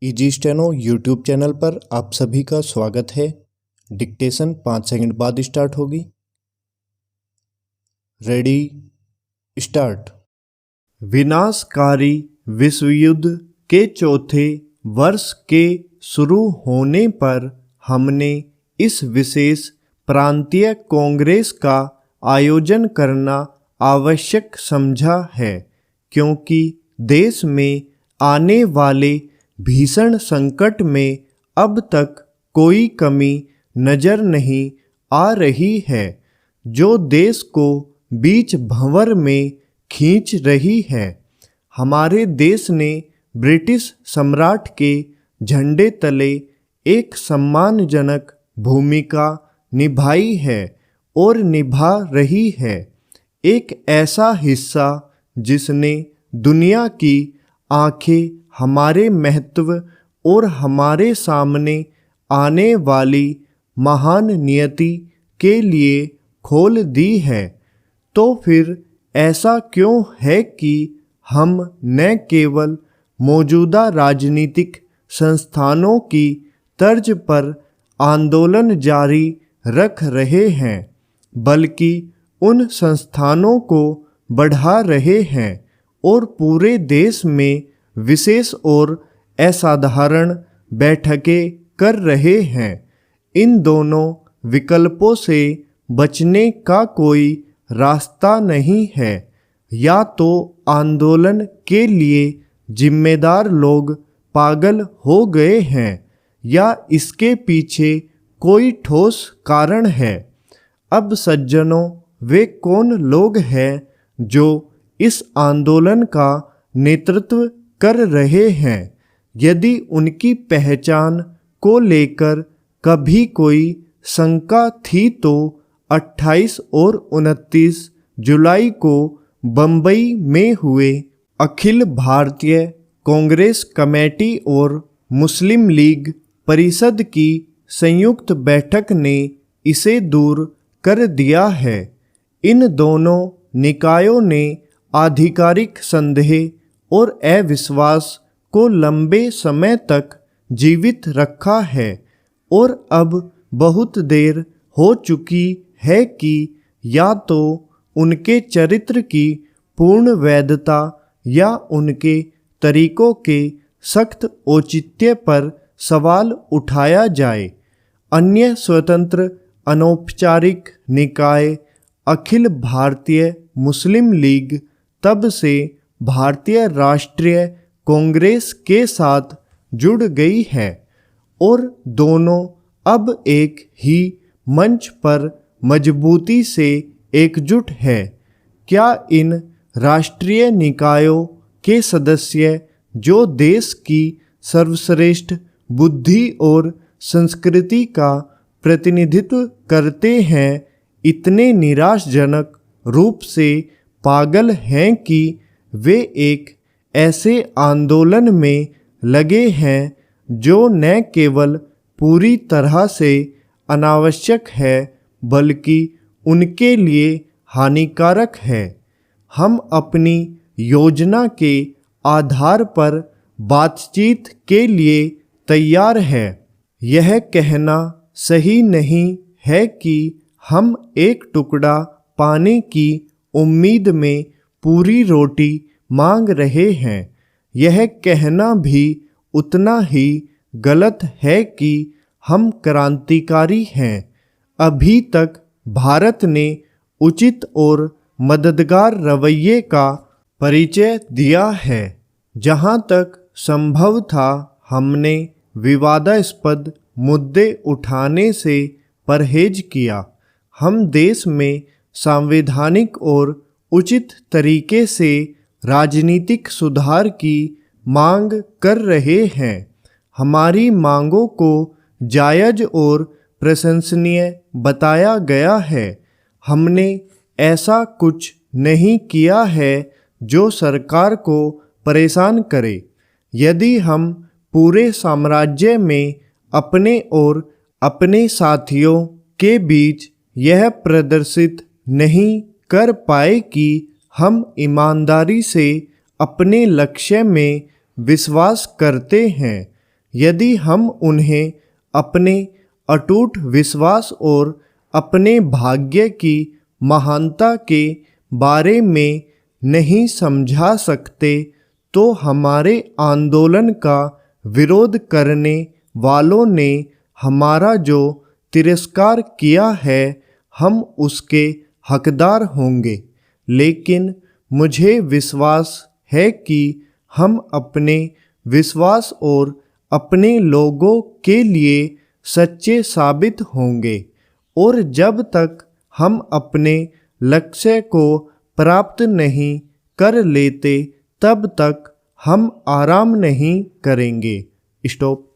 Easy steno YouTube channel पर आप सभी का स्वागत है। डिक्टेशन 5 सेकंड बाद स्टार्ट होगी। Ready start. विनाशकारी विश्व युद्ध के चौथे वर्ष के शुरू होने पर हमने इस विशेष प्रांतीय कांग्रेस का आयोजन करना आवश्यक समझा है, क्योंकि देश में आने वाले भीषण संकट में अब तक कोई कमी नजर नहीं आ रही है, जो देश को बीच भंवर में खींच रही है। हमारे देश ने ब्रिटिश सम्राट के झंडे तले एक सम्मानजनक भूमिका निभाई है और निभा रही है। एक ऐसा हिस्सा जिसने दुनिया की आंखें हमारे महत्व और हमारे सामने आने वाली महान नियति के लिए खोल दी है। तो फिर ऐसा क्यों है कि हम न केवल मौजूदा राजनीतिक संस्थानों की तर्ज पर आंदोलन जारी रख रहे हैं, बल्कि उन संस्थानों को बढ़ा रहे हैं और पूरे देश में विशेष और असाधारण बैठकें कर रहे हैं। इन दोनों विकल्पों से बचने का कोई रास्ता नहीं है। या तो आंदोलन के लिए जिम्मेदार लोग पागल हो गए हैं, या इसके पीछे कोई ठोस कारण है। अब सज्जनों, वे कौन लोग हैं जो इस आंदोलन का नेतृत्व कर रहे हैं? यदि उनकी पहचान को लेकर कभी कोई शंका थी तो 28 और 29 जुलाई को बंबई में हुए अखिल भारतीय कांग्रेस कमेटी और मुस्लिम लीग परिषद की संयुक्त बैठक ने इसे दूर कर दिया है। इन दोनों निकायों ने आधिकारिक संदेह और अविश्वास को लंबे समय तक जीवित रखा है, और अब बहुत देर हो चुकी है कि या तो उनके चरित्र की पूर्ण वैधता या उनके तरीकों के सख्त औचित्य पर सवाल उठाया जाए। अन्य स्वतंत्र अनौपचारिक निकाय अखिल भारतीय मुस्लिम लीग तब से भारतीय राष्ट्रीय कांग्रेस के साथ जुड़ गई है, और दोनों अब एक ही मंच पर मजबूती से एकजुट है। क्या इन राष्ट्रीय निकायों के सदस्य, जो देश की सर्वश्रेष्ठ बुद्धि और संस्कृति का प्रतिनिधित्व करते हैं, इतने निराशाजनक रूप से पागल हैं कि वे एक ऐसे आंदोलन में लगे हैं जो न केवल पूरी तरह से अनावश्यक है, बल्कि उनके लिए हानिकारक है? हम अपनी योजना के आधार पर बातचीत के लिए तैयार हैं। यह कहना सही नहीं है कि हम एक टुकड़ा पाने की उम्मीद में पूरी रोटी मांग रहे हैं। यह कहना भी उतना ही गलत है कि हम क्रांतिकारी हैं। अभी तक भारत ने उचित और मददगार रवैये का परिचय दिया है। जहाँ तक संभव था, हमने विवादास्पद मुद्दे उठाने से परहेज किया। हम देश में सांवैधानिक और उचित तरीके से राजनीतिक सुधार की मांग कर रहे हैं। हमारी मांगों को जायज और प्रशंसनीय बताया गया है। हमने ऐसा कुछ नहीं किया है जो सरकार को परेशान करे। यदि हम पूरे साम्राज्य में अपने और अपने साथियों के बीच यह प्रदर्शित नहीं कर पाए कि हम ईमानदारी से अपने लक्ष्य में विश्वास करते हैं, यदि हम उन्हें अपने अटूट विश्वास और अपने भाग्य की महानता के बारे में नहीं समझा सकते, तो हमारे आंदोलन का विरोध करने वालों ने हमारा जो तिरस्कार किया है, हम उसके हकदार होंगे। लेकिन मुझे विश्वास है कि हम अपने विश्वास और अपने लोगों के लिए सच्चे साबित होंगे, और जब तक हम अपने लक्ष्य को प्राप्त नहीं कर लेते, तब तक हम आराम नहीं करेंगे। स्टॉप।